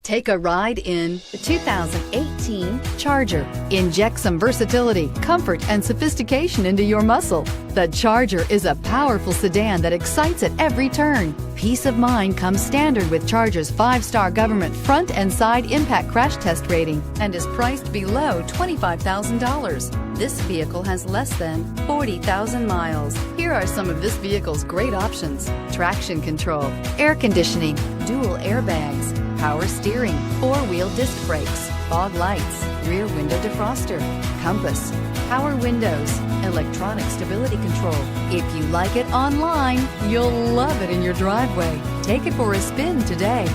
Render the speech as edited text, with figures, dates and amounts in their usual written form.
Take a ride in the 2018 Charger. Inject some versatility, comfort, and sophistication into your muscle. The Charger is a powerful sedan that excites at every turn. Peace of mind comes standard with Charger's 5-star government front and side impact crash test rating and is priced below $25,000. This vehicle has less than 40,000 miles. Here are some of this vehicle's great options: traction control, air conditioning, dual airbags, power steering, 4-wheel disc brakes, fog lights, rear window defroster, compass, power windows, electronic stability control. If you like it online, you'll love it in your driveway. Take it for a spin today.